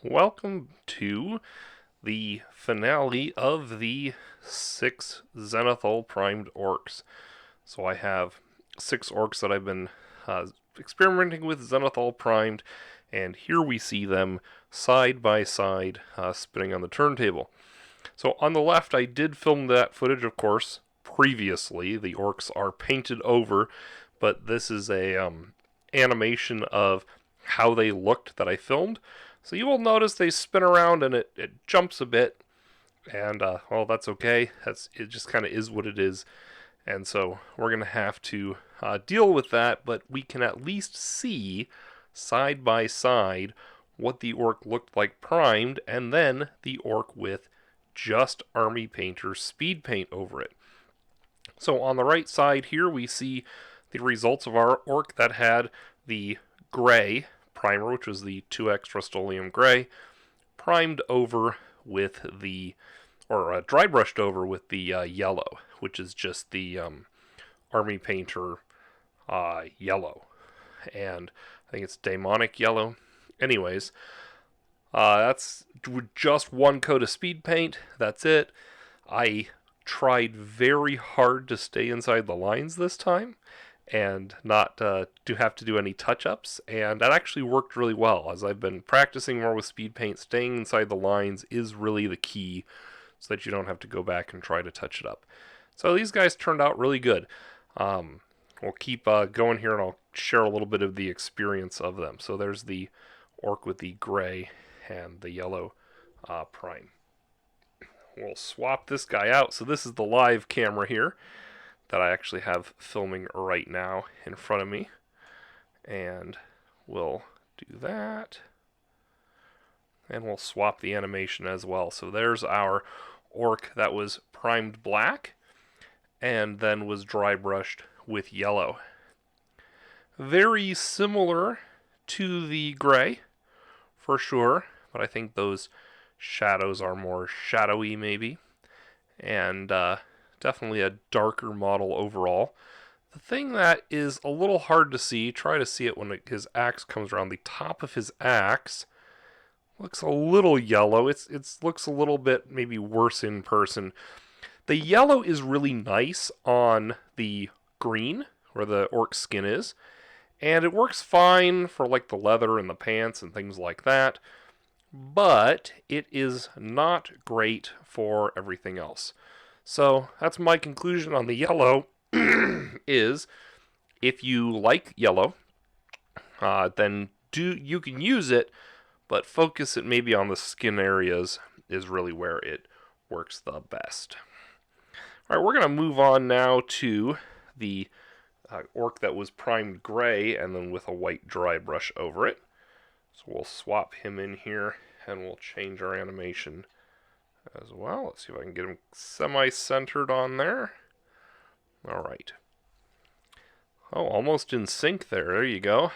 Welcome to the finale of the 6 Zenithal primed orcs. So I have 6 orcs that I've been experimenting with Zenithal primed, and here we see them side by side spinning on the turntable. So on the left, I did film that footage, of course, previously. The orcs are painted over, but this is a animation of how they looked that I filmed. So you will notice they spin around and it jumps a bit, and well, that's okay. It just kind of is what it is, and so we're gonna have to deal with that. But we can at least see side by side what the orc looked like primed, and then the orc with just Army Painter SpeedPaint over it. So on the right side here, we see the results of our orc that had the gray primer, which was the 2x Rust-Oleum Gray, primed over with the, or dry brushed over with the yellow, which is just the Army Painter yellow. And I think it's demonic yellow. Anyways, that's just one coat of speed paint. That's it. I tried very hard to stay inside the lines this time and not to have to do any touch-ups, and that actually worked really well. As I've been practicing more with speed paint, staying inside the lines is really the key so that you don't have to go back and try to touch it up. So these guys turned out really good. We'll keep going here, and I'll share a little bit of the experience of them. So there's the orc with the gray and the yellow prime. We'll swap this guy out. So this is the live camera here that I actually have filming right now in front of me. And we'll do that. And we'll swap the animation as well. So there's our orc that was primed black and then was dry brushed with yellow. Very similar to the gray, for sure, but I think those shadows are more shadowy maybe. And definitely a darker model overall. The thing that is a little hard to see, try to see it when his axe comes around, the top of his axe looks a little yellow. It looks a little bit maybe worse in person. The yellow is really nice on the green, where the orc skin is, and it works fine for like the leather and the pants and things like that, but it is not great for everything else. So that's my conclusion on the yellow is if you like yellow, then you can use it, but focus it maybe on the skin areas is really where it works the best. All right, we're going to move on now to the orc that was primed gray and then with a white dry brush over it. So we'll swap him in here and we'll change our animation as well. Let's see if I can get him semi-centered on there. All right. Oh, almost in sync there. There you go.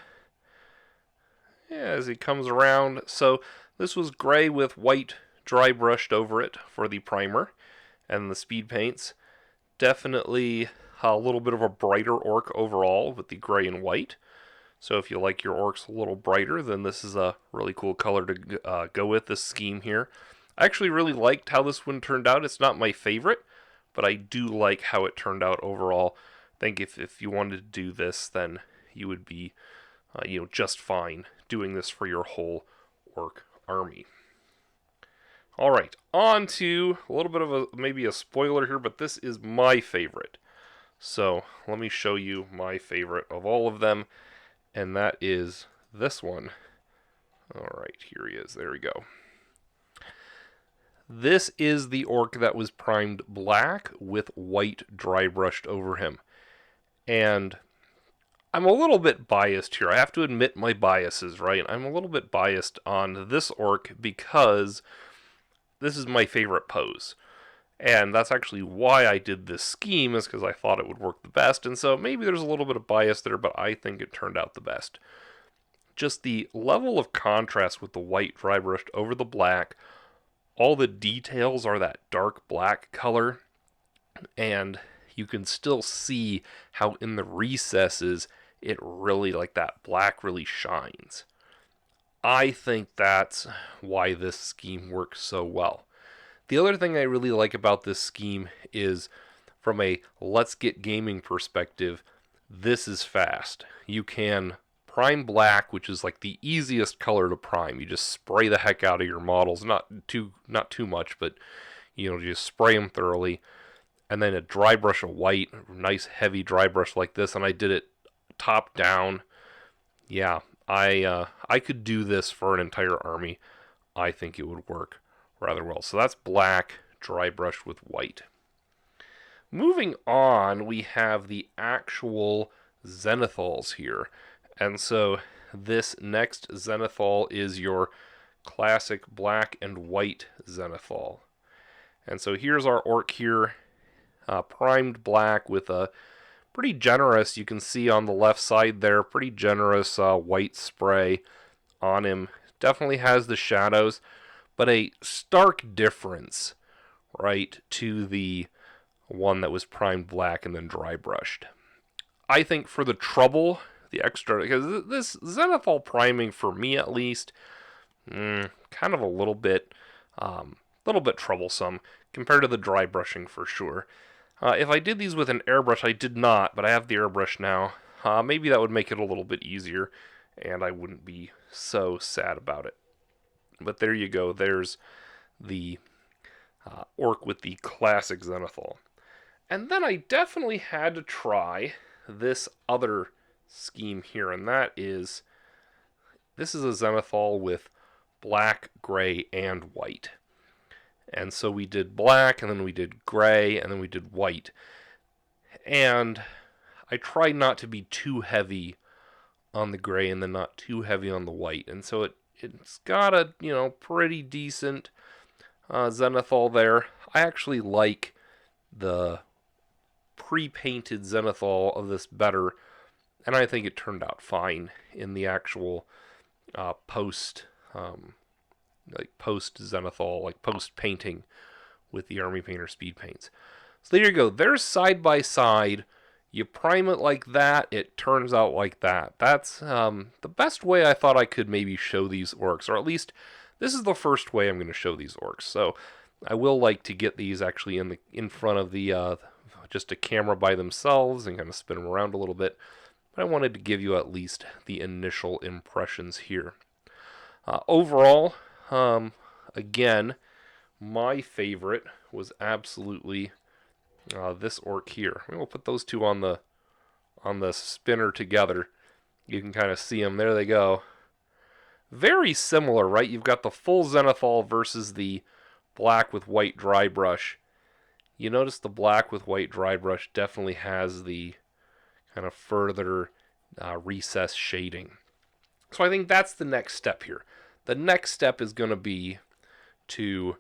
Yeah, as he comes around. So this was gray with white dry brushed over it for the primer and the speed paints. Definitely a little bit of a brighter orc overall with the gray and white. So if you like your orcs a little brighter, then this is a really cool color to go with, this scheme here. I actually really liked how this one turned out. It's not my favorite, but I do like how it turned out overall. I think if you wanted to do this, then you would be just fine doing this for your whole orc army. All right, on to a little bit of maybe a spoiler here, but this is my favorite. So let me show you my favorite of all of them, and that is this one. All right, here he is. There we go. This is the orc that was primed black with white dry brushed over him. And I'm a little bit biased here. I have to admit my biases, right? I'm a little bit biased on this orc because this is my favorite pose. And that's actually why I did this scheme, is because I thought it would work the best. And so maybe there's a little bit of bias there, but I think it turned out the best. Just the level of contrast with the white dry brushed over the black. All the details are that dark black color, and you can still see how in the recesses it really, like that black really shines. I think that's why this scheme works so well. The other thing I really like about this scheme is from a let's get gaming perspective, this is fast. You can prime black, which is like the easiest color to prime. You just spray the heck out of your models, not too much, but you just spray them thoroughly. And then a dry brush of white, nice heavy dry brush like this, and I did it top down. Yeah, I could do this for an entire army. I think it would work rather well. So that's black, dry brush with white. Moving on, we have the actual Zenithals here. And so this next Zenithal is your classic black and white Zenithal. And so here's our orc here, primed black with a pretty generous, you can see on the left side there, pretty generous white spray on him. Definitely has the shadows, but a stark difference, right, to the one that was primed black and then dry brushed. I think for the trouble, the extra, because this Zenithal priming, for me at least, kind of a little bit troublesome compared to the dry brushing for sure. If I did these with an airbrush, I did not, but I have the airbrush now. Maybe that would make it a little bit easier, and I wouldn't be so sad about it. But there you go. There's the orc with the classic Zenithal. And then I definitely had to try this other scheme here, and that is, this is a Zenithal with black, gray, and white. And so we did black, and then we did gray, and then we did white. And I tried not to be too heavy on the gray and then not too heavy on the white. And so it's got a, pretty decent Zenithal there. I actually like the pre-painted Zenithal of this better, and I think it turned out fine in the actual post Zenithal, post painting with the Army Painter SpeedPaints. So there you go. There's side by side. You prime it like that, it turns out like that. That's the best way I thought I could maybe show these orcs, or at least this is the first way I'm going to show these orcs. So I will like to get these actually in front of the just a camera by themselves and kind of spin them around a little bit. But I wanted to give you at least the initial impressions here. Overall, again, my favorite was absolutely this orc here. We'll put those two on the spinner together. You can kind of see them. There they go. Very similar, right? You've got the full Zenithal versus the black with white dry brush. You notice the black with white dry brush definitely has the kind of further recessed shading. So I think that's the next step here. The next step is going to be to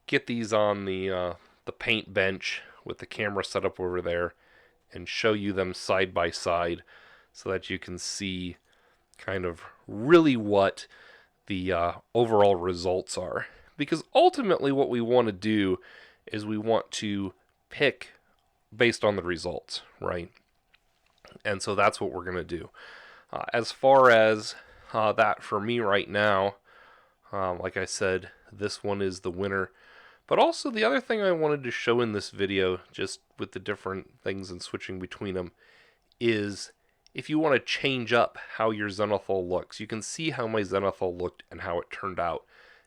get these on the paint bench with the camera set up over there and show you them side by side so that you can see kind of really what the overall results are. Because ultimately what we want to do is we want to pick based on the results, right? And so that's what we're going to do. As far as that for me right now, like I said, this one is the winner. But also the other thing I wanted to show in this video, just with the different things and switching between them, is if you want to change up how your Zenithal looks. You can see how my Zenithal looked and how it turned out.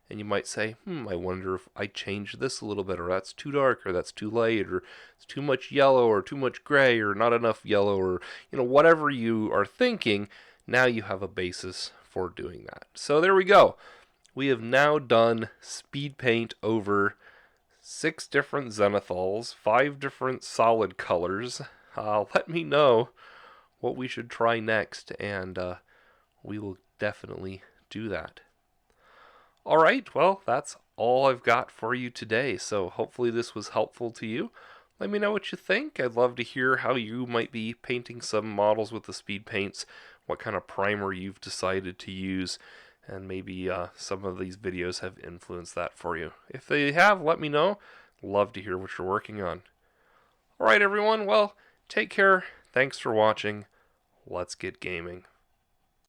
And you might say, I wonder if I changed this a little bit, or that's too dark, or that's too light, or it's too much yellow, or too much gray, or not enough yellow, or whatever you are thinking. Now you have a basis for doing that. So there we go. We have now done speed paint over 6 different Zenithals, 5 different solid colors. Let me know what we should try next, and we will definitely do that. Alright, well, that's all I've got for you today, so hopefully this was helpful to you. Let me know what you think. I'd love to hear how you might be painting some models with the speed paints, what kind of primer you've decided to use, and maybe some of these videos have influenced that for you. If they have, let me know. Love to hear what you're working on. Alright everyone, well, take care. Thanks for watching. Let's get gaming.